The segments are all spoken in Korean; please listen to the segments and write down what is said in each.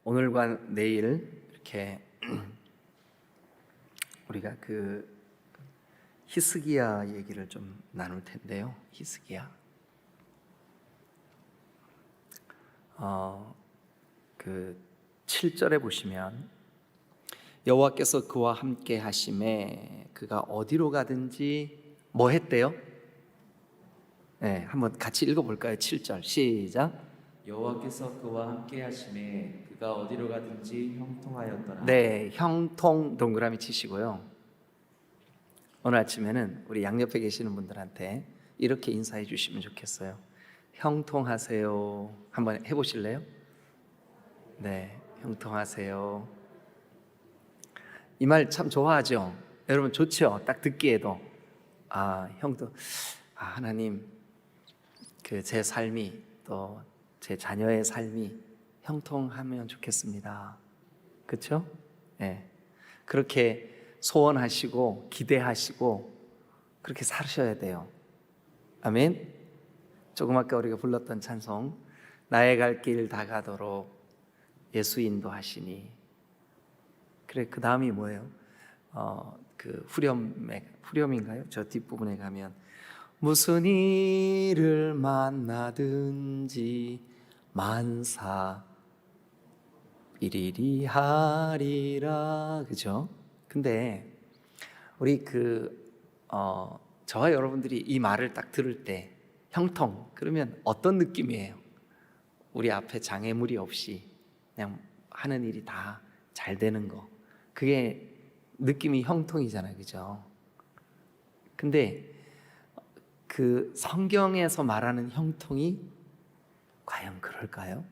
오늘과 내일 이렇게 우리가 그 히스기야 얘기를 좀 나눌 텐데요. 히스기야. 그 7절에 보시면 여호와께서 그와 함께 하심에 그가 어디로 가든지 뭐 했대요? 네, 한번 같이 읽어볼까요? 7절 시작. 여호와께서 그와 함께 하심에 그가 어디로 가든지 형통하였더라. 네, 형통 동그라미 치시고요. 오늘 아침에는 우리 양옆에 계시는 분들한테 이렇게 인사해 주시면 좋겠어요. 형통하세요. 한번 해보실래요? 네, 형통하세요. 이 말 참 좋아하죠? 여러분 좋죠? 딱 듣기에도 하나님 그 제 삶이 또 제 자녀의 삶이 형통하면 좋겠습니다. 그렇죠? 네. 그렇게 소원하시고 기대하시고 그렇게 사셔야 돼요. 아멘. 조금 아까 우리가 불렀던 찬송 나의 갈 길 다 가도록 예수 인도하시니. 그래 그 다음이 뭐예요? 그 후렴인가요? 저 뒷부분에 가면 무슨 일을 만나든지 만사 일일이 하리라. 그죠? 근데 우리 저와 여러분들이 이 말을 딱 들을 때 형통 그러면 어떤 느낌이에요? 우리 앞에 장애물이 없이 그냥 하는 일이 다 잘 되는 거, 그게 느낌이 형통이잖아요. 그죠? 근데 그 성경에서 말하는 형통이 과연 그럴까요?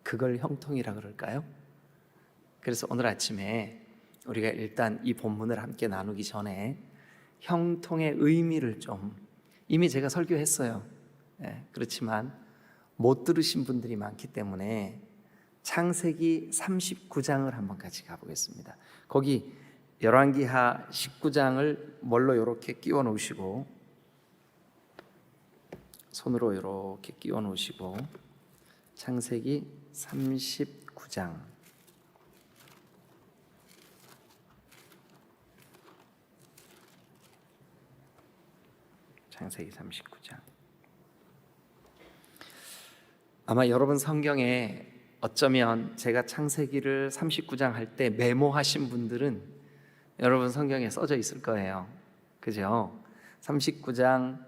그걸 형통이라 그럴까요? 그래서 오늘 아침에 우리가 일단 이 본문을 함께 나누기 전에 형통의 의미를 좀, 이미 제가 설교했어요. 그렇지만 못 들으신 분들이 많기 때문에 창세기 39장을 한번 같이 가보겠습니다. 거기 열왕기하 19장을 뭘로 이렇게 끼워 놓으시고, 손으로 이렇게 끼워 놓으시고, 창세기 39장 창세기 39장. 아마 여러분 성경에 어쩌면 제가 창세기를 39장 할 때 메모하신 분들은 여러분 성경에 써져 있을 거예요. 그죠? 39장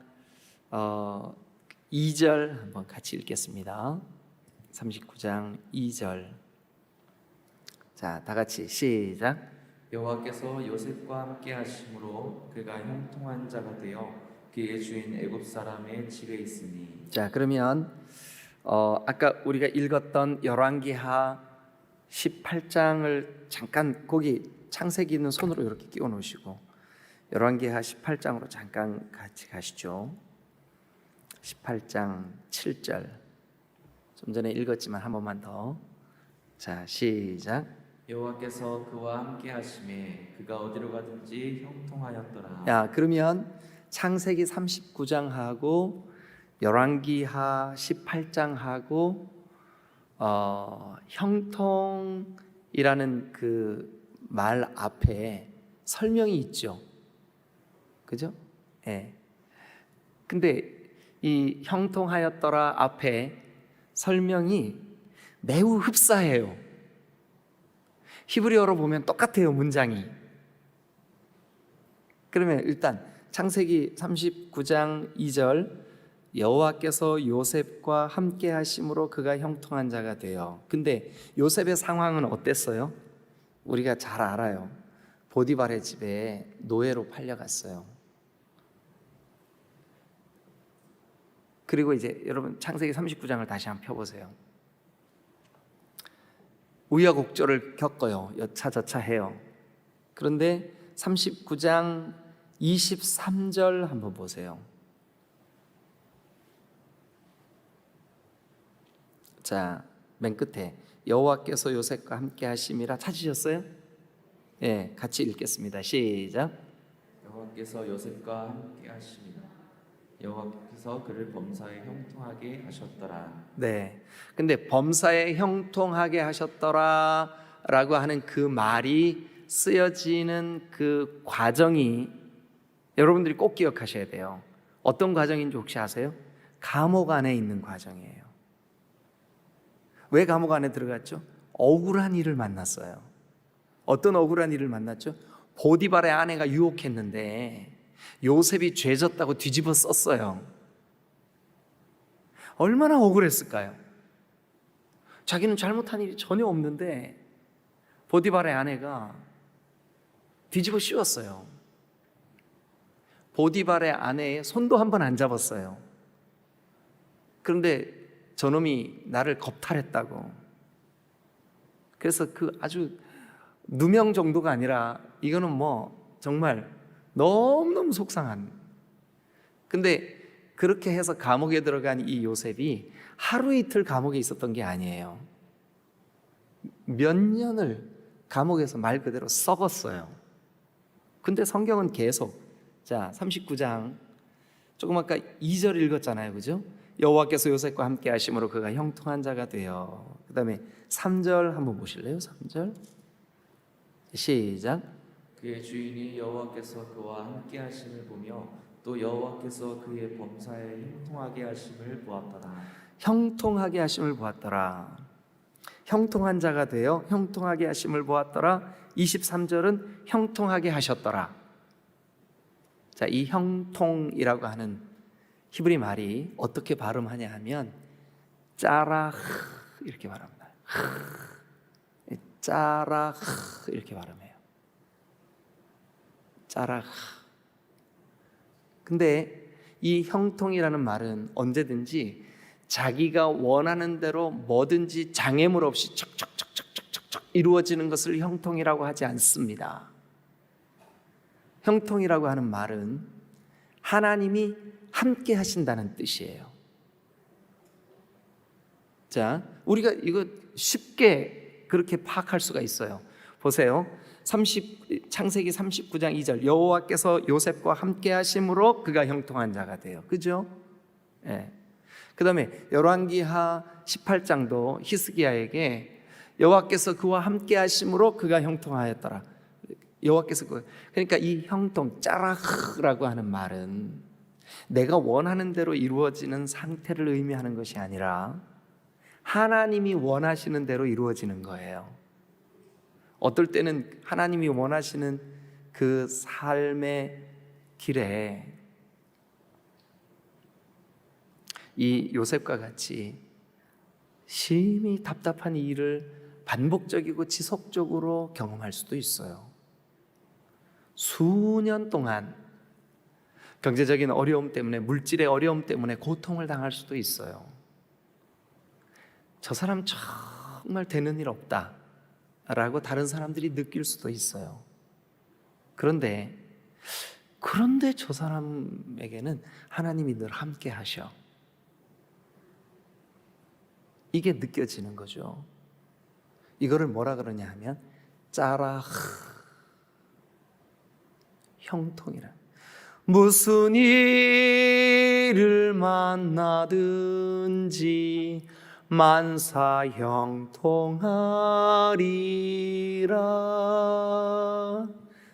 2절 한번 같이 읽겠습니다. 39장 2절. 자, 다 같이 시작. 여호와께서 요셉과 함께 하심으로 그가 형통한 자가 되어 그의 주인 애굽 사람의 집에 있으니. 자, 그러면 아까 우리가 읽었던 열왕기하 18장을 잠깐 거기 창세기는 손으로 이렇게 끼워 놓으시고 열왕기하 18장으로 잠깐 같이 가시죠. 18장 7절. 좀 전에 읽었지만 한 번만 더. 자, 시작. 여호와께서 그와 함께 하심에 그가 어디로 가든지 형통하였더라. 야, 그러면 창세기 39장하고 열왕기하 18장하고 형통이라는 그 말 앞에 설명이 있죠. 그죠? 예. 근데 이 형통하였더라 앞에 설명이 매우 흡사해요. 히브리어로 보면 똑같아요, 문장이. 그러면 일단 창세기 39장 2절 여호와께서 요셉과 함께 하심으로 그가 형통한 자가 되어. 근데 요셉의 상황은 어땠어요? 우리가 잘 알아요. 보디발의 집에 노예로 팔려갔어요. 그리고 이제 여러분 창세기 39장을 다시 한번 펴보세요. 우여곡절을 겪어요. 여차저차 해요. 그런데 39장 23절 한번 보세요. 자, 맨 끝에 여호와께서 요셉과 함께 하심이라 찾으셨어요? 예, 같이 읽겠습니다. 시작. 여호와께서 요셉과 함께 하심이라. 여호와께서 그를 범사에 형통하게 하셨더라. 네. 근데 범사에 형통하게 하셨더라라고 하는 그 말이 쓰여지는 그 과정이 여러분들이 꼭 기억하셔야 돼요. 어떤 과정인지 혹시 아세요? 감옥 안에 있는 과정이에요. 왜 감옥 안에 들어갔죠? 억울한 일을 만났어요. 어떤 억울한 일을 만났죠? 보디발의 아내가 유혹했는데 요셉이 죄졌다고 뒤집어 썼어요. 얼마나 억울했을까요? 자기는 잘못한 일이 전혀 없는데 보디발의 아내가 뒤집어 씌웠어요. 보디발의 아내의 손도 한 번 안 잡았어요. 그런데 저놈이 나를 겁탈했다고. 그래서 그 아주 누명 정도가 아니라 이거는 뭐 정말 너무너무 속상한. 근데 그렇게 해서 감옥에 들어간 이 요셉이 하루 이틀 감옥에 있었던 게 아니에요. 몇 년을 감옥에서 말 그대로 썩었어요. 근데 성경은 계속, 자 39장 조금 아까 2절 읽었잖아요, 그죠? 여호와께서 요셉과 함께 하심으로 그가 형통한 자가 되어. 그 다음에 3절 한번 보실래요? 3절 시작. 그의 주인이 여호와께서 그와 함께 하심을 보며 또 여호와께서 그의 범사에 형통하게 하심을 보았더라. 형통하게 하심을 보았더라. 형통한 자가 되어 형통하게 하심을 보았더라. 23절은 형통하게 하셨더라. 자, 이 형통이라고 하는 히브리 말이 어떻게 발음하냐 하면 짜라 이렇게 발음합니다. 짜라 이렇게 발음해요. 짜라. 근데 이 형통이라는 말은 언제든지 자기가 원하는 대로 뭐든지 장애물 없이 척척척척척척 이루어지는 것을 형통이라고 하지 않습니다. 형통이라고 하는 말은 하나님이 함께 하신다는 뜻이에요. 자, 우리가 이거 쉽게 그렇게 파악할 수가 있어요. 보세요. 창세기 39장 2절 여호와께서 요셉과 함께 하심으로 그가 형통한 자가 돼요. 그죠? 예. 그 다음에 열왕기하 18장도 히스기야에게 여호와께서 그와 함께 하심으로 그가 형통하였더라. 여호와께서 그러니까 이 형통 짜라흐라고 하는 말은 내가 원하는 대로 이루어지는 상태를 의미하는 것이 아니라 하나님이 원하시는 대로 이루어지는 거예요. 어떨 때는 하나님이 원하시는 그 삶의 길에 이 요셉과 같이 심히 답답한 일을 반복적이고 지속적으로 경험할 수도 있어요. 수년 동안 경제적인 어려움 때문에, 물질의 어려움 때문에 고통을 당할 수도 있어요. 저 사람 정말 되는 일 없다 라고 다른 사람들이 느낄 수도 있어요. 그런데 저 사람에게는 하나님이 늘 함께 하셔. 이게 느껴지는 거죠. 이거를 뭐라 그러냐 하면 짜라 형통이라. 무슨 일을 만나든지 만사 형통하리라.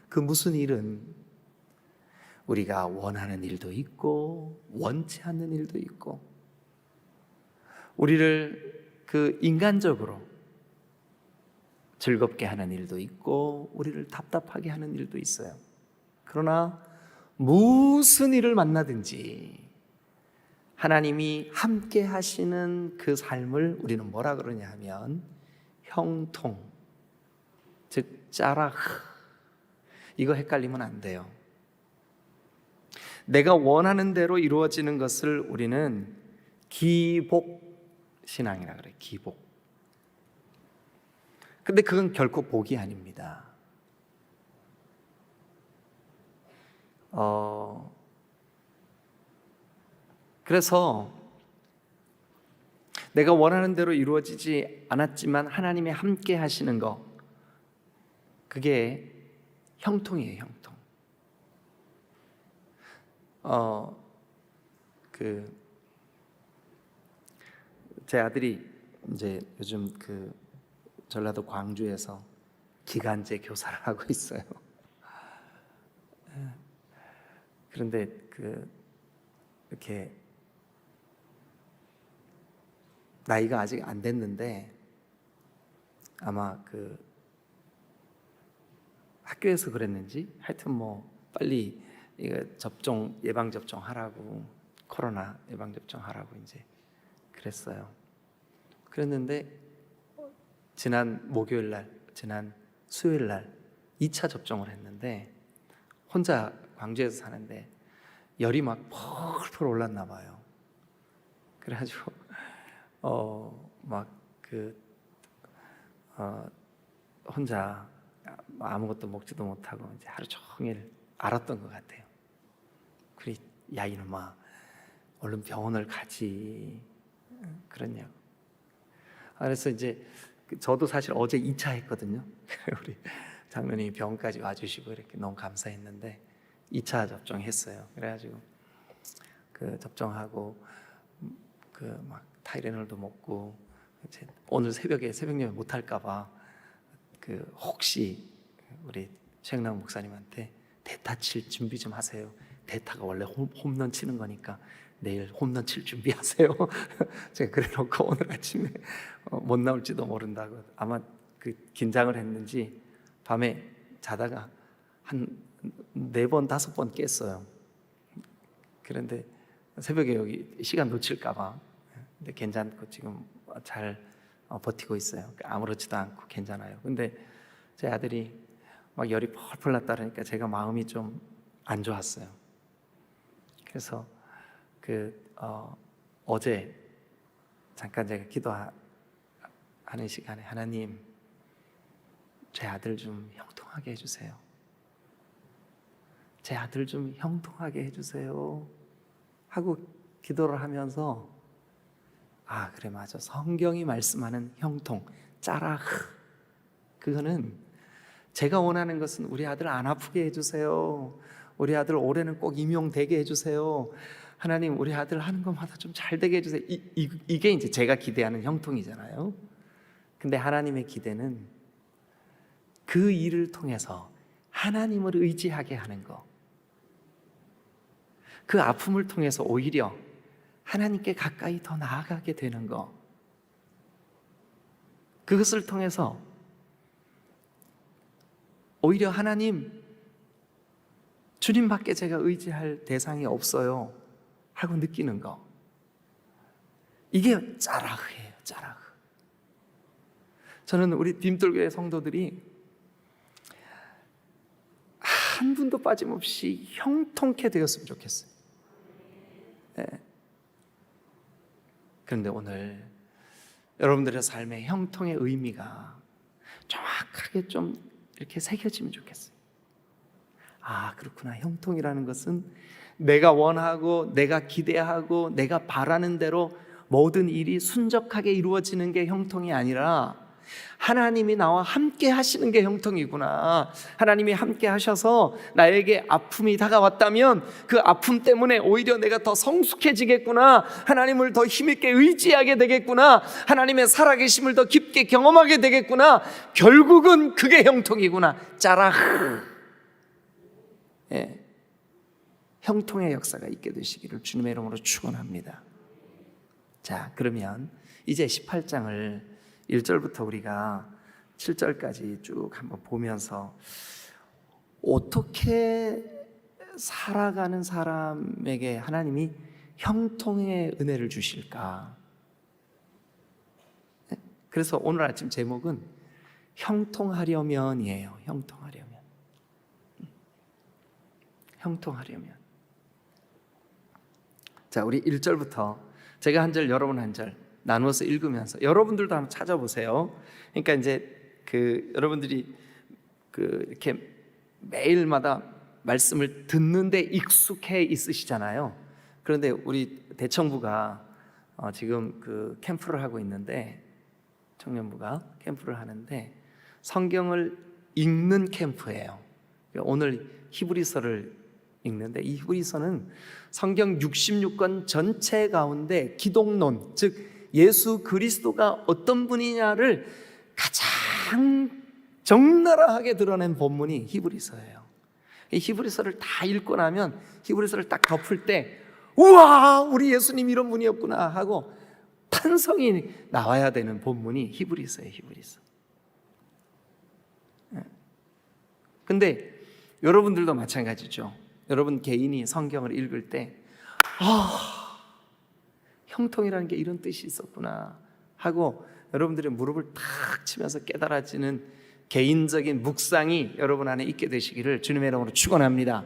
그 무슨 일은 우리가 원하는 일도 있고 원치 않는 일도 있고 우리를 그 인간적으로 즐겁게 하는 일도 있고 우리를 답답하게 하는 일도 있어요. 그러나 무슨 일을 만나든지 하나님이 함께 하시는 그 삶을 우리는 뭐라 그러냐 하면 형통, 즉 짜라흐. 이거 헷갈리면 안 돼요. 내가 원하는 대로 이루어지는 것을 우리는 기복 신앙이라 그래요. 기복. 근데 그건 결코 복이 아닙니다. 그래서 내가 원하는 대로 이루어지지 않았지만 하나님이 함께 하시는 거, 그게 형통이에요. 형통. 제 아들이 이제 요즘 전라도 광주에서 기간제 교사를 하고 있어요. 그런데 이렇게 나이가 아직 안 됐는데 아마 학교에서 그랬는지 하여튼 뭐 빨리 이거 예방 접종 하라고, 코로나 예방 접종 하라고 이제 그랬어요. 그랬는데 지난 수요일 날 2차 접종을 했는데 혼자 광주에서 사는데 열이 막 펄펄 올랐나 봐요. 그래가지고 혼자 아무것도 먹지도 못하고 이제 하루 종일 앓았던 것 같아요. 그래, 야 이놈아, 얼른 병원을 가지. 그러냐고. 그래서 이제 저도 사실 어제 2차 했거든요. 우리 장로님이 병원까지 와주시고 이렇게 너무 감사했는데 2차 접종했어요. 그래가지고 접종하고 막 타이레놀도 먹고 이제 오늘 새벽에 새벽 예배 못 할까봐 혹시 우리 최영락 목사님한테 대타 칠 준비 좀 하세요. 대타가 원래 홈런 치는 거니까 내일 홈런 칠 준비하세요. 제가 그래놓고 오늘 아침에 못 나올지도 모른다고. 아마 긴장을 했는지 밤에 자다가 한 4번 5번 깼어요. 그런데 새벽에 여기 시간 놓칠까봐. 근데 괜찮고 지금 잘 버티고 있어요. 아무렇지도 않고 괜찮아요. 근데 제 아들이 막 열이 펄펄 났다 그러니까 제가 마음이 좀 안 좋았어요. 그래서 어제 잠깐 제가 기도하는 시간에 하나님, 제 아들 좀 형통하게 해주세요. 제 아들 좀 형통하게 해주세요 하고 기도를 하면서 그래 맞아, 성경이 말씀하는 형통, 짜라흐, 그거는 제가 원하는 것은 우리 아들 안 아프게 해주세요. 우리 아들 올해는 꼭 임용되게 해주세요. 하나님, 우리 아들 하는 것마다 좀 잘 되게 해주세요. 이게 이제 제가 기대하는 형통이잖아요. 근데 하나님의 기대는 그 일을 통해서 하나님을 의지하게 하는 거, 그 아픔을 통해서 오히려 하나님께 가까이 더 나아가게 되는 거, 그것을 통해서 오히려 하나님, 주님밖에 제가 의지할 대상이 없어요 하고 느끼는 거, 이게 짜라흐예요. 짜라흐. 저는 우리 딤돌교회 성도들이 한 분도 빠짐없이 형통케 되었으면 좋겠어요. 네. 그런데 오늘 여러분들의 삶의 형통의 의미가 정확하게 좀 이렇게 새겨지면 좋겠어요. 그렇구나. 형통이라는 것은 내가 원하고 내가 기대하고 내가 바라는 대로 모든 일이 순적하게 이루어지는 게 형통이 아니라 하나님이 나와 함께 하시는 게 형통이구나. 하나님이 함께 하셔서 나에게 아픔이 다가왔다면 그 아픔 때문에 오히려 내가 더 성숙해지겠구나. 하나님을 더 힘있게 의지하게 되겠구나. 하나님의 살아계심을 더 깊게 경험하게 되겠구나. 결국은 그게 형통이구나. 짜라흐. 예. 형통의 역사가 있게 되시기를 주님의 이름으로 축원합니다. 자, 그러면 이제 18장을 1절부터 우리가 7절까지 쭉 한번 보면서 어떻게 살아가는 사람에게 하나님이 형통의 은혜를 주실까? 그래서 오늘 아침 제목은 형통하려면이에요. 형통하려면. 형통하려면. 자, 우리 1절부터 제가 한 절, 여러분 한 절 나누어서 읽으면서 여러분들도 한번 찾아보세요. 그러니까 이제 여러분들이 이렇게 매일마다 말씀을 듣는데 익숙해 있으시잖아요. 그런데 우리 대청부가 지금 캠프를 하고 있는데, 청년부가 캠프를 하는데 성경을 읽는 캠프예요. 오늘 히브리서를 읽는데 이 히브리서는 성경 66권 전체 가운데 기독론, 즉 예수 그리스도가 어떤 분이냐를 가장 적나라하게 드러낸 본문이 히브리서예요. 이 히브리서를 다 읽고 나면 히브리서를 딱 덮을 때 우와, 우리 예수님 이런 분이었구나 하고 탄성이 나와야 되는 본문이 히브리서예요. 히브리서. 근데 여러분들도 마찬가지죠. 여러분 개인이 성경을 읽을 때 형통이라는 게 이런 뜻이 있었구나 하고 여러분들의 무릎을 탁 치면서 깨달아지는 개인적인 묵상이 여러분 안에 있게 되시기를 주님의 이름으로 축원합니다.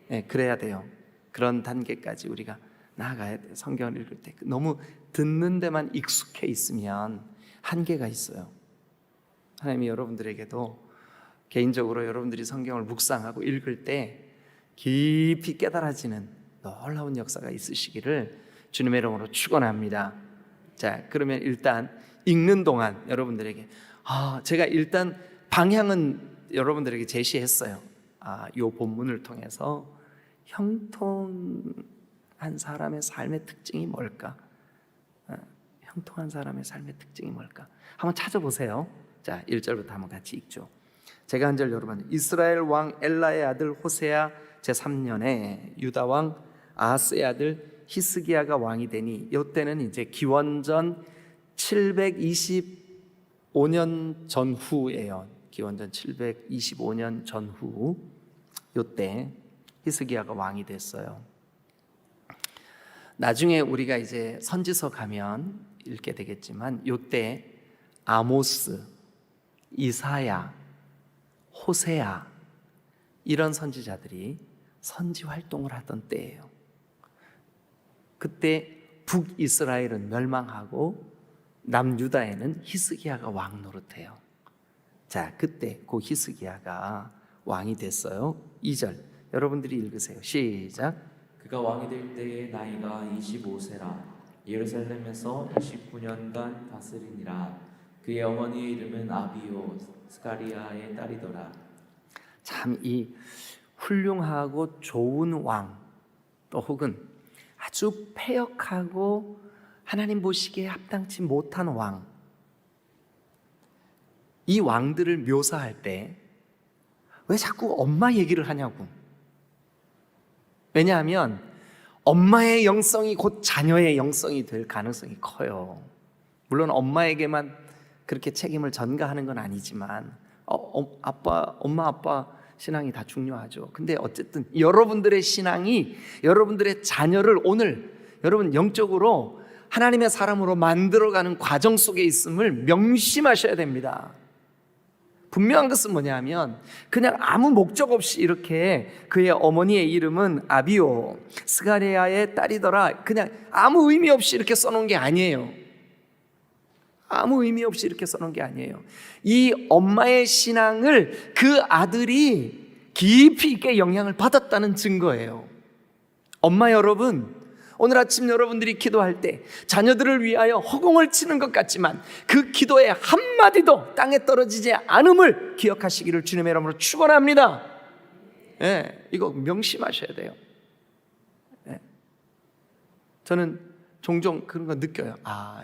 네, 그래야 돼요. 그런 단계까지 우리가 나아가야 돼요. 성경을 읽을 때 너무 듣는 데만 익숙해 있으면 한계가 있어요. 하나님이 여러분들에게도 개인적으로 여러분들이 성경을 묵상하고 읽을 때 깊이 깨달아지는 놀라운 역사가 있으시기를 주님의 이름으로 축원합니다. 자, 그러면 일단 읽는 동안 여러분들에게 제가 일단 방향은 여러분들에게 제시했어요. 이 본문을 통해서 형통한 사람의 삶의 특징이 뭘까? 형통한 사람의 삶의 특징이 뭘까? 한번 찾아보세요. 자, 1절부터 한번 같이 읽죠. 제가 한 절 여러분, 이스라엘 왕 엘라의 아들 호세아 제3년에 유다 왕 아하스의 아들 히스기야가 왕이 되니 이때는 이제 기원전 725년 전후예요. 기원전 725년 전후 이때 히스기야가 왕이 됐어요. 나중에 우리가 이제 선지서 가면 읽게 되겠지만 이때 아모스, 이사야, 호세아 이런 선지자들이 선지 활동을 하던 때예요. 그때 북이스라엘은 멸망하고 남유다에는 히스기야가 왕 노릇해요. 자, 그때 그 히스기야가 왕이 됐어요. 2절 여러분들이 읽으세요. 시작. 그가 왕이 될 때에 나이가 25세라 예루살렘에서 29년간 다스리니라. 그의 어머니의 이름은 아비요 스가리아의 딸이더라. 참 이 훌륭하고 좋은 왕, 또 혹은 아주 패역하고 하나님 보시기에 합당치 못한 왕, 이 왕들을 묘사할 때 왜 자꾸 엄마 얘기를 하냐고. 왜냐하면 엄마의 영성이 곧 자녀의 영성이 될 가능성이 커요. 물론 엄마에게만 그렇게 책임을 전가하는 건 아니지만 엄마 아빠 신앙이 다 중요하죠. 근데 어쨌든 여러분들의 신앙이 여러분들의 자녀를 오늘 여러분 영적으로 하나님의 사람으로 만들어가는 과정 속에 있음을 명심하셔야 됩니다. 분명한 것은 뭐냐면 그냥 아무 목적 없이 이렇게 그의 어머니의 이름은 아비오 스가랴의 딸이더라 그냥 아무 의미 없이 이렇게 써놓은 게 아니에요. 아무 의미 없이 이렇게 써놓은 게 아니에요. 이 엄마의 신앙을 그 아들이 깊이 있게 영향을 받았다는 증거예요. 엄마 여러분, 오늘 아침 여러분들이 기도할 때 자녀들을 위하여 허공을 치는 것 같지만 그 기도의 한마디도 땅에 떨어지지 않음을 기억하시기를 주님의 이름으로 축원합니다. 이거 명심하셔야 돼요. 저는 종종 그런 거 느껴요.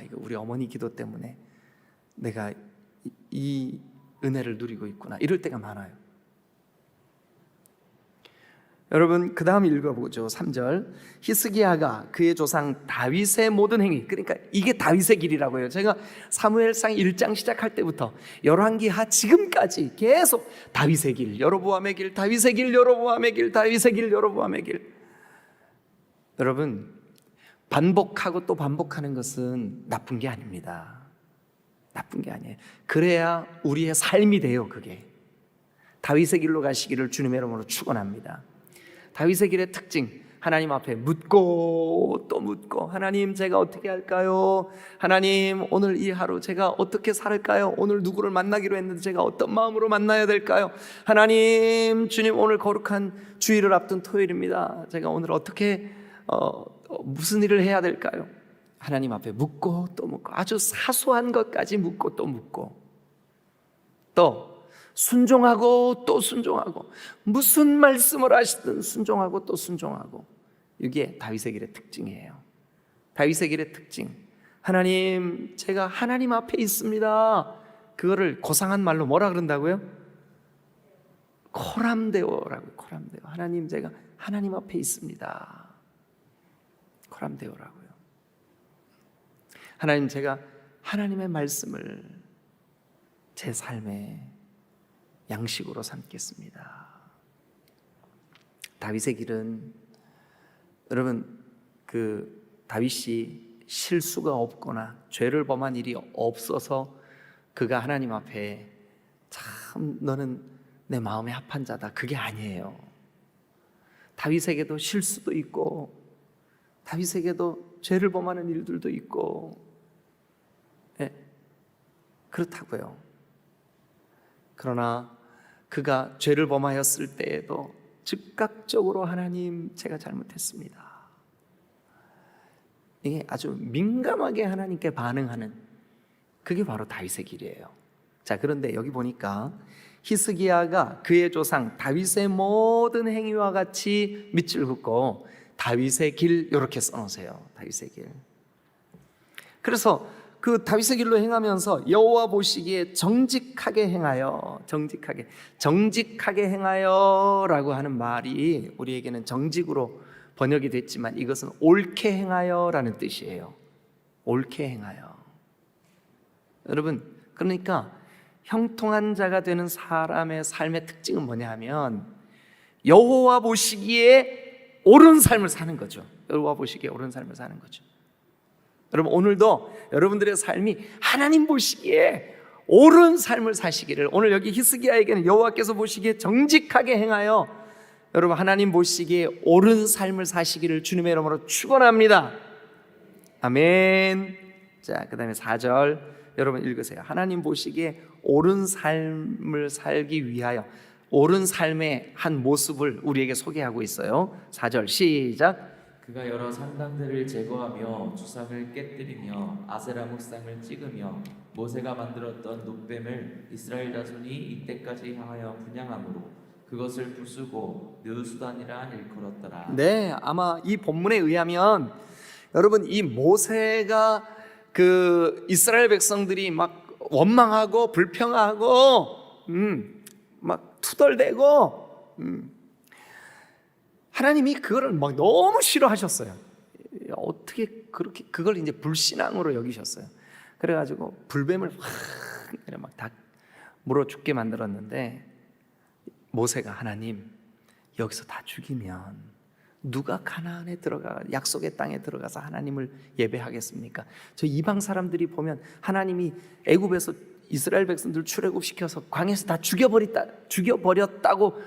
이거 우리 어머니 기도 때문에 내가 이 은혜를 누리고 있구나 이럴 때가 많아요. 여러분 그 다음 읽어보죠. 3절 히스기야가 그의 조상 다윗의 모든 행위, 그러니까 이게 다윗의 길이라고요. 제가 사무엘상 1장 시작할 때부터 열왕기하 지금까지 계속 다윗의 길, 여로보암의 길, 다윗의 길, 여로보암의 길, 다윗의 길, 여로보암의 길. 여러분 반복하고 또 반복하는 것은 나쁜 게 아닙니다. 나쁜 게 아니에요. 그래야 우리의 삶이 돼요. 그게 다윗의 길로 가시기를 주님의 이름으로 축원합니다. 다윗의 길의 특징, 하나님 앞에 묻고 또 묻고, 하나님 제가 어떻게 할까요? 하나님 오늘 이 하루 제가 어떻게 살까요? 오늘 누구를 만나기로 했는데 제가 어떤 마음으로 만나야 될까요? 하나님, 주님 오늘 거룩한 주일을 앞둔 토요일입니다. 제가 오늘 어떻게 무슨 일을 해야 될까요? 하나님 앞에 묻고 또 묻고, 아주 사소한 것까지 묻고 또 묻고, 또 순종하고 또 순종하고, 무슨 말씀을 하시든 순종하고 또 순종하고. 이게 다윗의 길의 특징이에요. 다윗의 길의 특징. 하나님, 제가 하나님 앞에 있습니다. 그거를 고상한 말로 뭐라 그런다고요? 코람데오라고. 코람데오. 하나님, 제가 하나님 앞에 있습니다. 코람데오라고요. 하나님, 제가 하나님의 말씀을 제 삶의 양식으로 삼겠습니다. 다윗의 길은, 여러분, 다윗이 실수가 없거나 죄를 범한 일이 없어서 그가 하나님 앞에 참 너는 내 마음에 합한 자다, 그게 아니에요. 다윗에게도 실수도 있고, 다윗에게도 죄를 범하는 일들도 있고, 네, 그렇다고요. 그러나 그가 죄를 범하였을 때에도 즉각적으로 하나님, 제가 잘못했습니다. 이게 아주 민감하게 하나님께 반응하는, 그게 바로 다윗의 길이에요. 자, 그런데 여기 보니까 히스기야가 그의 조상 다윗의 모든 행위와 같이 밑줄 긋고 다윗의 길 이렇게 써놓으세요. 다윗의 길. 그래서 그 다윗의 길로 행하면서 여호와 보시기에 정직하게 행하여, 정직하게 행하여라고 하는 말이 우리에게는 정직으로 번역이 됐지만 이것은 옳게 행하여라는 뜻이에요. 옳게 행하여. 여러분, 그러니까 형통한 자가 되는 사람의 삶의 특징은 뭐냐 하면 여호와 보시기에 옳은 삶을 사는 거죠. 여호와 보시기에 옳은 삶을 사는 거죠. 여러분, 오늘도 여러분들의 삶이 하나님 보시기에 옳은 삶을 사시기를, 오늘 여기 히스기야에게는 여호와께서 보시기에 정직하게 행하여 여러분 하나님 보시기에 옳은 삶을 사시기를 주님의 이름으로 축원합니다. 아멘. 자, 그 다음에 4절 여러분 읽으세요. 하나님 보시기에 옳은 삶을 살기 위하여, 옳은 삶의 한 모습을 우리에게 소개하고 있어요. 4절 시작. 그가 여러 산당들을 제거하며 주상을 깨뜨리며 아세라 목상을 찍으며 모세가 만들었던 놋뱀을 이스라엘 자손이 이때까지 향하여 분향함으로 그것을 부수고 느수단이라 일컬었더라. 네, 아마 이 본문에 의하면 여러분, 이 모세가 그 이스라엘 백성들이 막 원망하고 불평하고 막 투덜대고 하나님이 그거를 막 너무 싫어하셨어요. 어떻게 그렇게 그걸 이제 불신앙으로 여기셨어요. 그래가지고 불뱀을 막 다 물어 죽게 만들었는데 모세가, 하나님, 여기서 다 죽이면 누가 가나안에 들어가 약속의 땅에 들어가서 하나님을 예배하겠습니까? 저 이방 사람들이 보면 하나님이 애굽에서 이스라엘 백성들 출애굽시켜서 광야에서 다 죽여버렸다고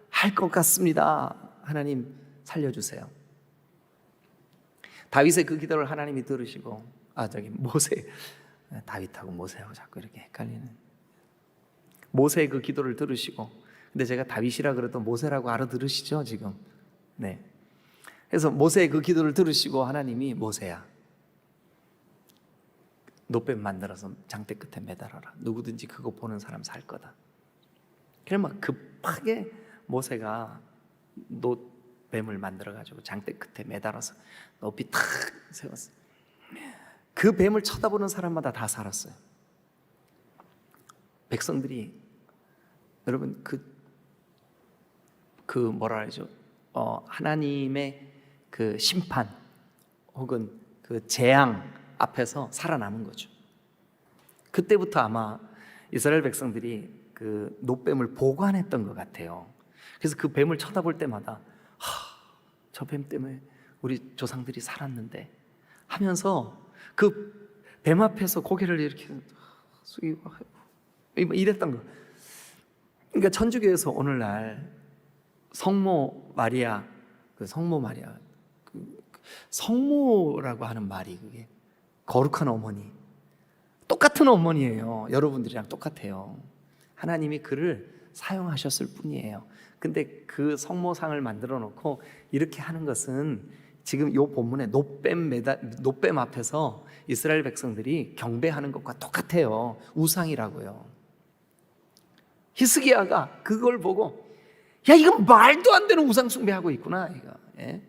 할 것 같습니다. 하나님 살려주세요. 다윗의 그 기도를 하나님이 들으시고, 모세, 다윗하고 모세하고 자꾸 이렇게 헷갈리는, 모세의 그 기도를 들으시고, 근데 제가 다윗이라 그래도 모세라고 알아들으시죠 지금? 네. 그래서 모세의 그 기도를 들으시고 하나님이, 모세야, 놋뱀 만들어서 장대 끝에 매달아라. 누구든지 그거 보는 사람 살 거다. 그래 막 급하게 모세가 놋뱀을 만들어가지고 장대 끝에 매달아서 높이 탁 세웠어요. 그 뱀을 쳐다보는 사람마다 다 살았어요. 백성들이, 여러분, 그 뭐라 하죠? 하나님의 그 심판 혹은 그 재앙 앞에서 살아남은 거죠. 그때부터 아마 이스라엘 백성들이 그 놋뱀을 보관했던 것 같아요. 그래서 그 뱀을 쳐다볼 때마다 저 뱀 때문에 우리 조상들이 살았는데 하면서 그 뱀 앞에서 고개를 이렇게 숙이고 이랬던 거. 그러니까 천주교에서 오늘날 성모 마리아, 성모라고 하는 말이, 그게 거룩한 어머니, 똑같은 어머니예요. 여러분들이랑 똑같아요. 하나님이 그를 사용하셨을 뿐이에요. 근데 그 성모상을 만들어 놓고 이렇게 하는 것은 지금 이 본문에 놋뱀 앞에서 이스라엘 백성들이 경배하는 것과 똑같아요. 우상이라고요. 히스기야가 그걸 보고 야, 이건 말도 안 되는 우상 숭배하고 있구나. 이거. 예?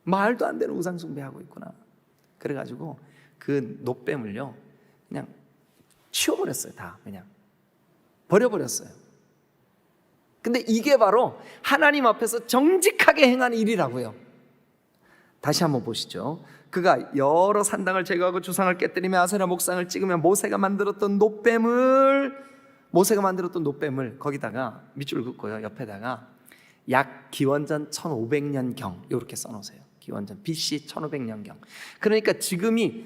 말도 안 되는 우상 숭배하고 있구나. 그래가지고 그 노뱀을요 그냥 치워버렸어요. 다 그냥 버려버렸어요. 근데 이게 바로 하나님 앞에서 정직하게 행하는 일이라고요. 다시 한번 보시죠. 그가 여러 산당을 제거하고 주상을 깨뜨리며 아세라 목상을 찍으며 모세가 만들었던 노뱀을 거기다가 밑줄 긋고요. 옆에다가 약 기원전 1500년경 이렇게 써놓으세요. 기원전 BC 1500년경. 그러니까 지금이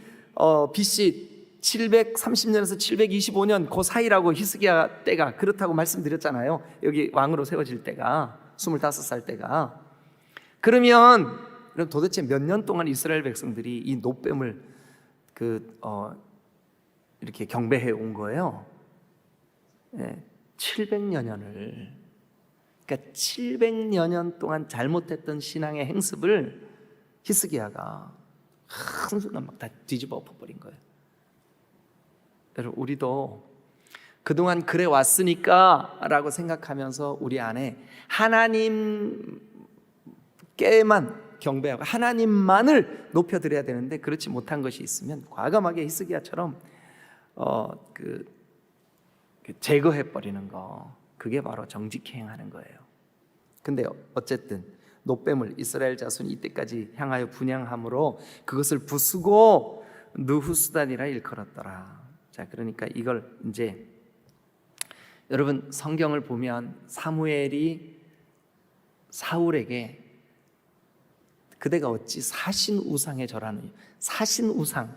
BC 730년에서 725년 그 사이라고 히스기야 때가 그렇다고 말씀드렸잖아요. 여기 왕으로 세워질 때가 25살 때가. 그럼 도대체 몇 년 동안 이스라엘 백성들이 이 노뱀을 이렇게 경배해 온 거예요? 700여 년을. 그러니까 700여 년 동안 잘못했던 신앙의 행습을 히스기야가 한순간 막 다 뒤집어 엎어버린 거예요. 여러분, 우리도 그동안 그래 왔으니까 라고 생각하면서 우리 안에 하나님께만 경배하고 하나님만을 높여드려야 되는데 그렇지 못한 것이 있으면 과감하게 히스기야처럼 제거해버리는 거, 그게 바로 정직히 행하는 거예요. 근데 어쨌든 노뱀을 이스라엘 자손이 이때까지 향하여 분향함으로 그것을 부수고 느후수단이라 일컬었더라. 자, 그러니까 이걸 이제 여러분 성경을 보면 사무엘이 사울에게 그대가 어찌 사신 우상에 절하느냐, 사신 우상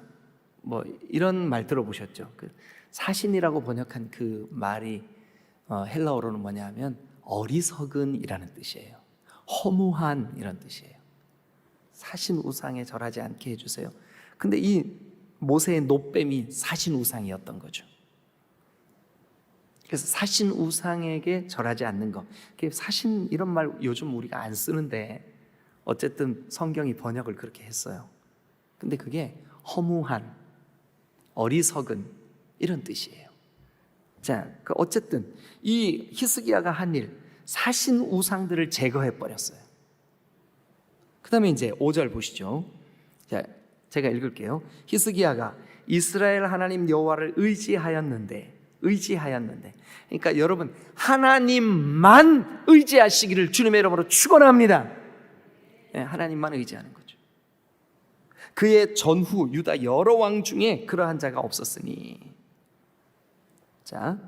뭐 이런 말 들어보셨죠? 그 사신이라고 번역한 그 말이 헬라어로는 뭐냐면 어리석은이라는 뜻이에요. 허무한 이런 뜻이에요. 사신 우상에 절하지 않게 해주세요. 근데 이 모세의 노뱀이 사신 우상이었던 거죠. 그래서 사신 우상에게 절하지 않는 것, 사신 이런 말 요즘 우리가 안 쓰는데 어쨌든 성경이 번역을 그렇게 했어요. 근데 그게 허무한, 어리석은 이런 뜻이에요. 자, 어쨌든 이 히스기야가 한 일, 사신 우상들을 제거해 버렸어요. 그 다음에 이제 5절 보시죠. 자, 제가 읽을게요. 히스기야가 이스라엘 하나님 여호와를 의지하였는데, 그러니까 여러분 하나님만 의지하시기를 주님의 이름으로 축원합니다. 네, 하나님만 의지하는 거죠. 그의 전후 유다 여러 왕 중에 그러한 자가 없었으니. 자,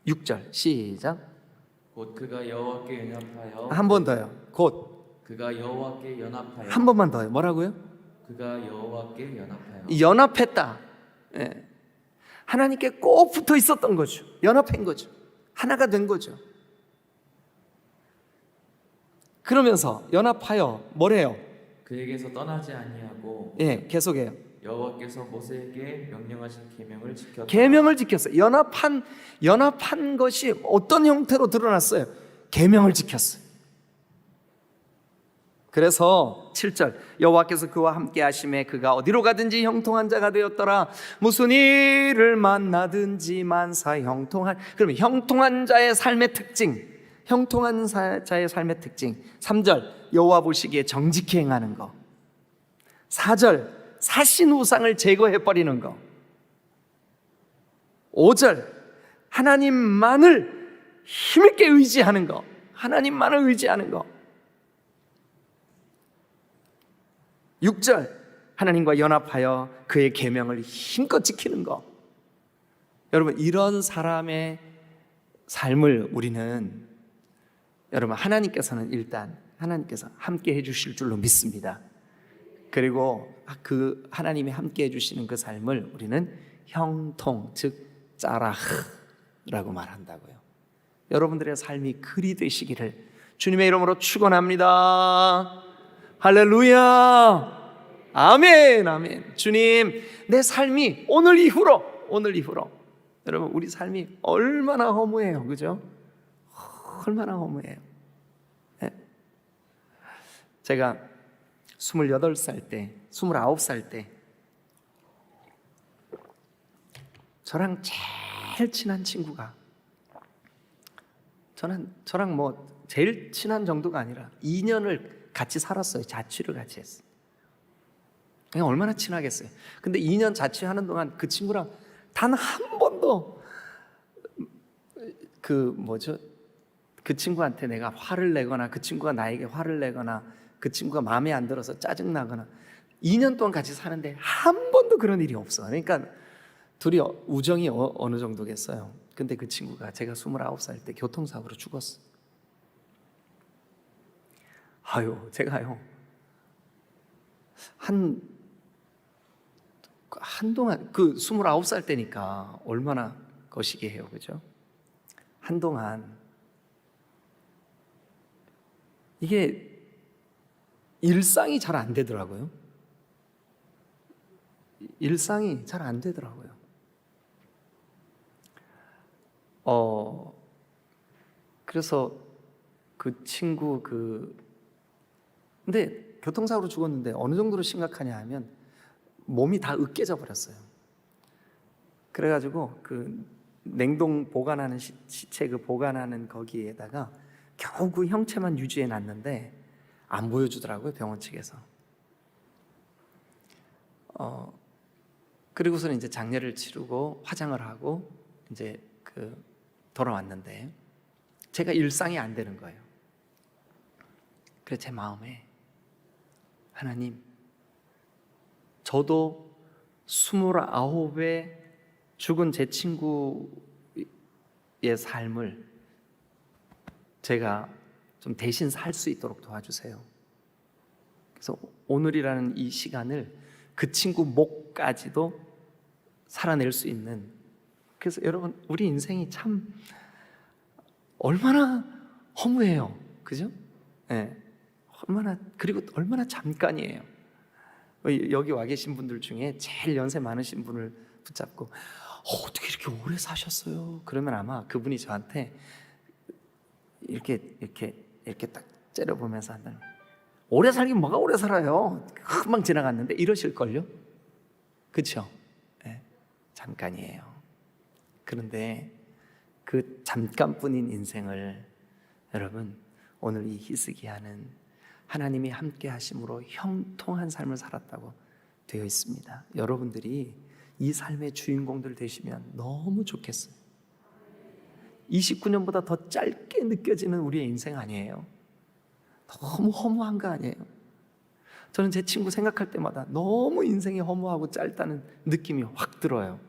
6절 시작. 곧 그가 여호와께 연합하여 한 번 더요. 곧. 그가 여호와께 연합하여 한 번만 더요. 뭐라고요? 그가 여호와께 연합하여 연합했다. 예. 하나님께 꼭 붙어 있었던 거죠. 연합한 거죠. 하나가 된 거죠. 그러면서 연합하여 뭐래요? 그에게서 떠나지 아니하고 예, 계속해요. 여호와께서 모세에게 명령하신 계명을 지켰다. 계명을 지켰어요. 연합한 것이 어떤 형태로 드러났어요? 계명을 지켰어요. 그래서 7절 여호와께서 그와 함께 하심에 그가 어디로 가든지 형통한 자가 되었더라. 무슨 일을 만나든지 만사 형통한. 그러면 형통한 자의 삶의 특징, 형통한 자의 삶의 특징. 3절 여호와 보시기에 정직히 행하는 거. 4절 사신 우상을 제거해버리는 거. 5절 하나님만을 힘있게 의지하는 거. 하나님만을 의지하는 거. 6절 하나님과 연합하여 그의 계명을 힘껏 지키는 거. 여러분 이런 사람의 삶을 우리는 여러분 하나님께서는 일단 하나님께서 함께 해주실 줄로 믿습니다. 그리고 그 하나님이 함께 해주시는 그 삶을 우리는 형통 즉 짜라흐라고 말한다고요. 여러분들의 삶이 그리 되시기를 주님의 이름으로 축원합니다. 할렐루야. 아멘. 아멘. 주님 내 삶이 오늘 이후로 여러분 우리 삶이 얼마나 허무해요. 그죠? 얼마나 허무해요. 네? 제가 28살 때 29살 때 저랑 제일 친한 친구가 저랑 뭐 제일 친한 정도가 아니라 2년을 같이 살았어요. 자취를 같이 했어요. 그냥 얼마나 친하겠어요. 근데 2년 자취하는 동안 그 친구랑 단 한 번도 그 친구한테 내가 화를 내거나 그 친구가 나에게 화를 내거나 그 친구가 마음에 안 들어서 짜증나거나 2년 동안 같이 사는데 한 번도 그런 일이 없어. 그러니까 둘이 우정이 어느 정도겠어요. 근데 그 친구가 제가 29살 때 교통사고로 죽었어. 제가요 한동안 그 29살 때니까 얼마나 거시기해요, 그죠? 한동안 이게 일상이 잘 안 되더라고요. 일상이 잘 안 되더라고요. 그래서 그 친구 근데 교통사고로 죽었는데 어느 정도로 심각하냐 하면 몸이 다 으깨져 버렸어요. 그래가지고 그 냉동 보관하는 시체 그 보관하는 거기에다가 겨우 그 형체만 유지해 놨는데 안 보여주더라고요, 병원 측에서. 그리고서는 이제 장례를 치르고 화장을 하고 이제 돌아왔는데 제가 일상이 안 되는 거예요. 그래서 제 마음에 하나님, 저도 29에 죽은 제 친구의 삶을 제가 좀 대신 살 수 있도록 도와주세요. 그래서 오늘이라는 이 시간을 그 친구 목까지도 살아낼 수 있는, 그래서 여러분 우리 인생이 참 얼마나 허무해요, 그죠? 네. 그리고 얼마나 잠깐이에요. 여기 와 계신 분들 중에 제일 연세 많으신 분을 붙잡고 어떻게 이렇게 오래 사셨어요? 그러면 아마 그분이 저한테 이렇게 딱 째려보면서 한다는, 오래 살긴 뭐가 오래 살아요? 금방 지나갔는데 이러실걸요? 그렇죠? 네, 잠깐이에요. 그런데 그 잠깐뿐인 인생을 여러분 오늘 이 히스기야는 하나님이 함께 하심으로 형통한 삶을 살았다고 되어 있습니다. 여러분들이 이 삶의 주인공들 되시면 너무 좋겠어요. 29년보다 더 짧게 느껴지는 우리의 인생 아니에요? 너무 허무한 거 아니에요? 저는 제 친구 생각할 때마다 너무 인생이 허무하고 짧다는 느낌이 확 들어요.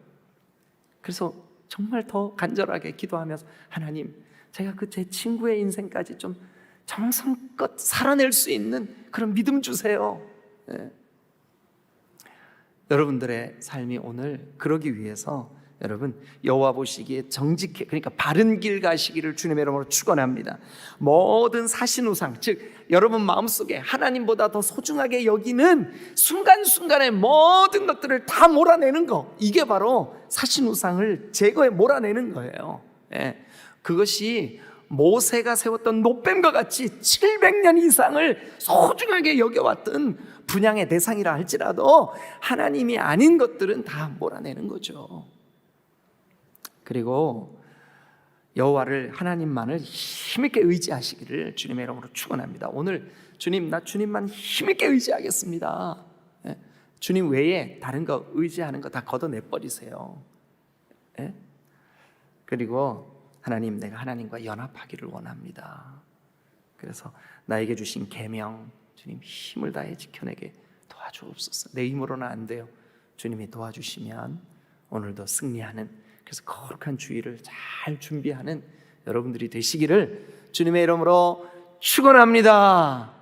그래서 정말 더 간절하게 기도하면서 하나님, 제가 제 친구의 인생까지 좀 정성껏 살아낼 수 있는 그런 믿음 주세요. 네. 여러분들의 삶이 오늘 그러기 위해서 여러분 여호와 보시기에 정직해, 그러니까 바른 길 가시기를 주님의 이름으로 축원합니다. 모든 사신우상, 즉 여러분 마음속에 하나님보다 더 소중하게 여기는 순간순간의 모든 것들을 다 몰아내는 거, 이게 바로 사신우상을 제거해 몰아내는 거예요. 예. 그것이 모세가 세웠던 노뱀과 같이 700년 이상을 소중하게 여겨왔던 분향의 대상이라 할지라도 하나님이 아닌 것들은 다 몰아내는 거죠. 그리고 여호와를, 하나님만을 힘있게 의지하시기를 주님의 이름으로 축원합니다. 오늘 주님, 나 주님만 힘있게 의지하겠습니다. 주님 외에 다른 거 의지하는 거 다 걷어내버리세요. 그리고 하나님, 내가 하나님과 연합하기를 원합니다. 그래서 나에게 주신 계명 주님 힘을 다해 지켜내게 도와주옵소서. 내 힘으로는 안 돼요. 주님이 도와주시면 오늘도 승리하는, 그래서 거룩한 주일을 잘 준비하는 여러분들이 되시기를 주님의 이름으로 축원합니다.